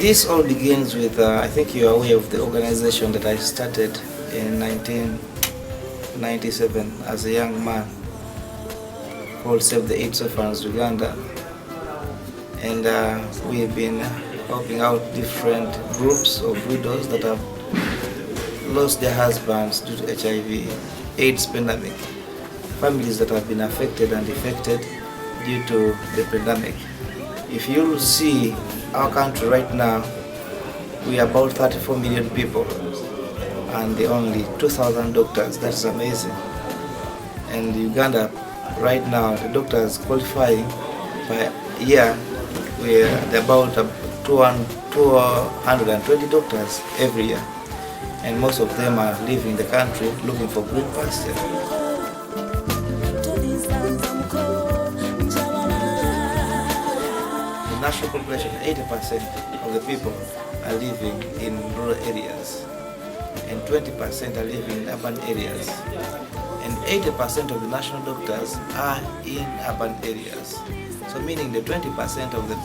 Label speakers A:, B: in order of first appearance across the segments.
A: This all begins with, I think you are aware of the organization that I started in 1997 as a young man, called Save the AIDS Orphans Uganda. And we've been helping out different groups of widows that have lost their husbands due to HIV AIDS pandemic, families that have been affected and affected due to the pandemic. If you see our country right now, we are about 34 million people and there are only 2,000 doctors. That's amazing. And Uganda right now, the doctors qualifying by year, we are about 220 doctors every year, and most of them are leaving the country looking for green pasture. National population, 80% of the people are living in rural areas and 20% are living in urban areas, and 80% of the national doctors are in urban areas. So meaning the 20% of the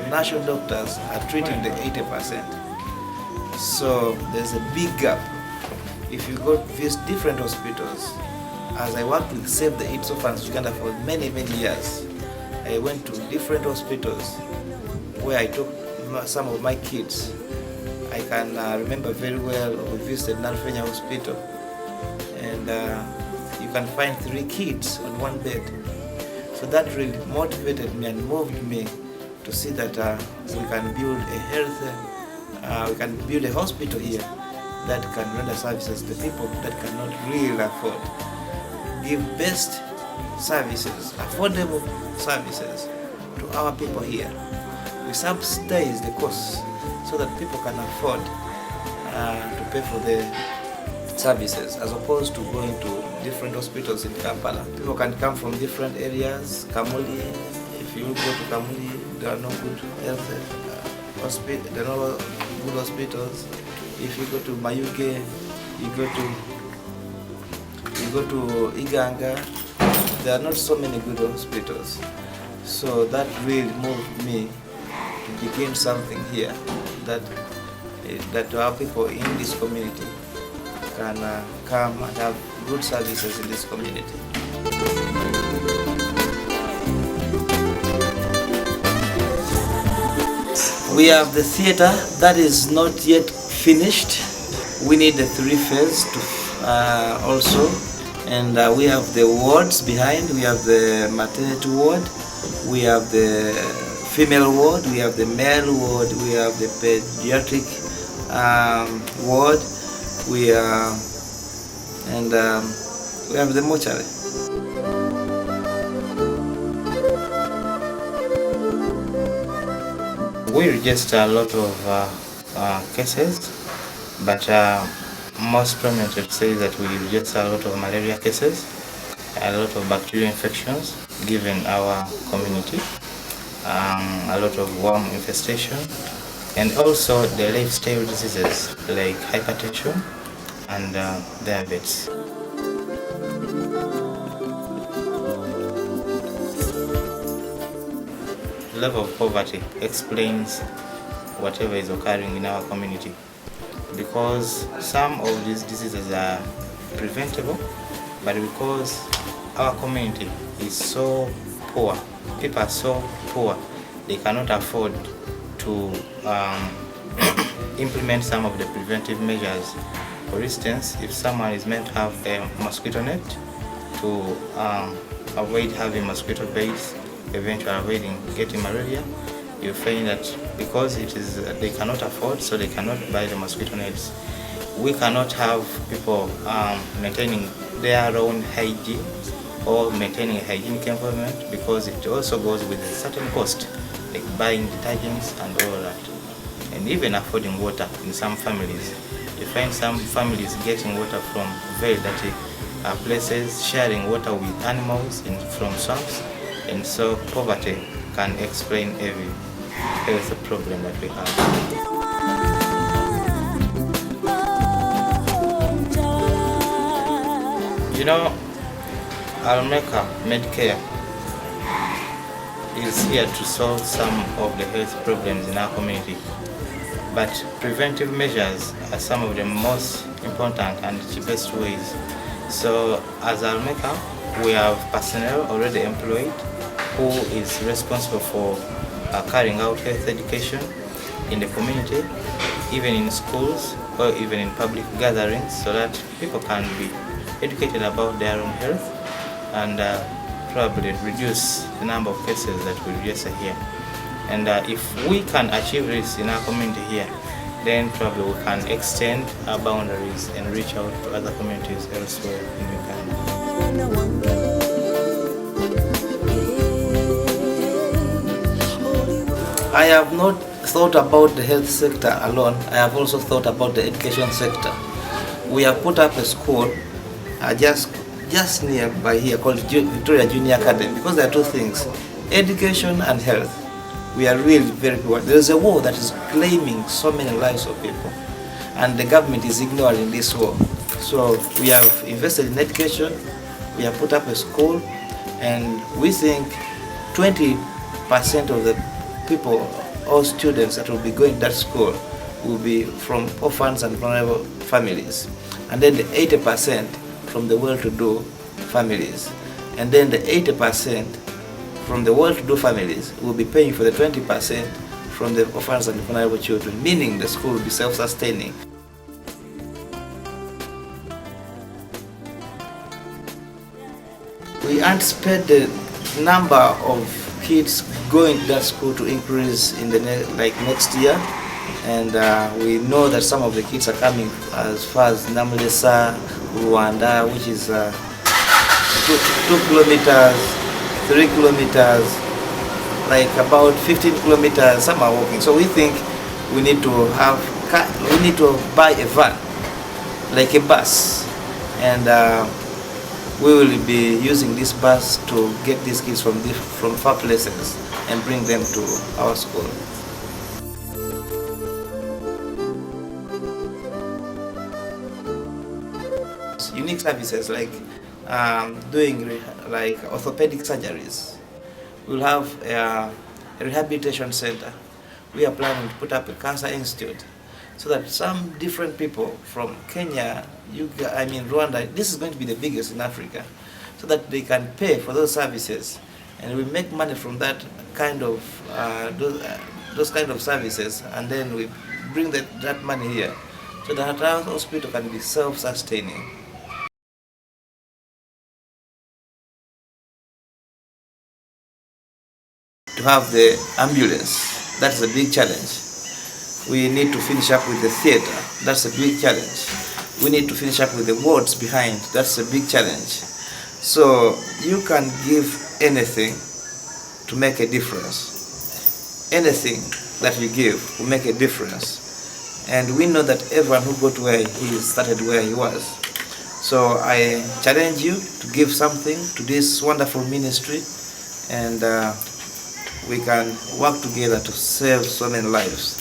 A: national doctors are treating the 80%. So there's a big gap. If you go visit different hospitals, as I worked with Save the AIDS Orphans Uganda for many years, I went to different hospitals where I took some of my kids. I can remember very well, we visited Nalfenya Hospital, and you can find 3 kids on one bed. So that really motivated me and moved me to see that we can build a health, we can build a hospital here that can render services to people that cannot really afford. Give best services, affordable services to our people here. We subsidize the costs so that people can afford to pay for the services, as opposed to going to different hospitals in Kampala. People can come from different areas. Kamuli, if you go to Kamuli, there are no good health there are no good hospitals. If you go to Mayuge, you go to Iganga, there are not so many good hospitals. So that really moved me to begin something here that our people in this community can come and have good services in this community. We have the theater that is not yet finished. We need the 3 phases to also, and we have the wards behind. We have the maternity ward, we have the female ward, we have the male ward, we have the pediatric ward, we have the mortuary. We register a lot of cases, but most prominent to say that we register a lot of malaria cases, a lot of bacterial infections given our community, a lot of worm infestation, and also the lifestyle diseases like hypertension and diabetes. The level of poverty explains whatever is occurring in our community, because some of these diseases are preventable, but because our community is so poor, people are so poor, they cannot afford to implement some of the preventive measures. For instance, if someone is meant to have a mosquito net to avoid having mosquito bites, eventually avoiding getting malaria. You find that because it is they cannot afford, so they cannot buy the mosquito nets. We cannot have people maintaining their own hygiene or maintaining a hygienic environment, because it also goes with a certain cost, like buying detergents and all that, and even affording water. In some families, you find some families getting water from very dirty places, sharing water with animals from swamps, and so poverty can explain every health problem that we have. You know, Almeca Medicare is here to solve some of the health problems in our community, but preventive measures are some of the most important and cheapest ways. So as Almeca, we have personnel already employed who is responsible for carrying out health education in the community, even in schools or even in public gatherings, so that people can be educated about their own health and probably reduce the number of cases that we register here. And if we can achieve this in our community here, then probably we can extend our boundaries and reach out to other communities elsewhere in Uganda. I have not thought about the health sector alone. I have also thought about the education sector. We have put up a school just nearby here called Victoria Junior Academy, because there are two things: education and health. We are really very poor. There is a war that is claiming so many lives of people, and the government is ignoring this war. So we have invested in education, we have put up a school, and we think 20% of the people or students that will be going to that school will be from orphans and vulnerable families, and then the 80% from the well-to-do families, and then the 80% from the well-to-do families will be paying for the 20% from the orphans and vulnerable children, meaning the school will be self-sustaining. We anticipate the number of kids going to that school to increase in the next year, and we know that some of the kids are coming as far as Namlesa, Rwanda, which is 2 kilometers, 3 kilometers, like about 15 kilometers. Some are walking. So we think we need to buy a van, like a bus, and we will be using this bus to get these kids from far places and bring them to our school. Unique services like doing like orthopedic surgeries. We'll have a rehabilitation center. We are planning to put up a cancer institute, so that some different people from Kenya, Rwanda, this is going to be the biggest in Africa, so that they can pay for those services, and we make money from that kind of those kind of services, and then we bring that money here, so that our hospital can be self-sustaining. To have the ambulance, that's a big challenge. We need to finish up with the theater, that's a big challenge. We need to finish up with the wards behind, that's a big challenge. So you can give anything to make a difference. Anything that we give will make a difference. And we know that everyone who got where he started where he was. So I challenge you to give something to this wonderful ministry, and we can work together to save so many lives.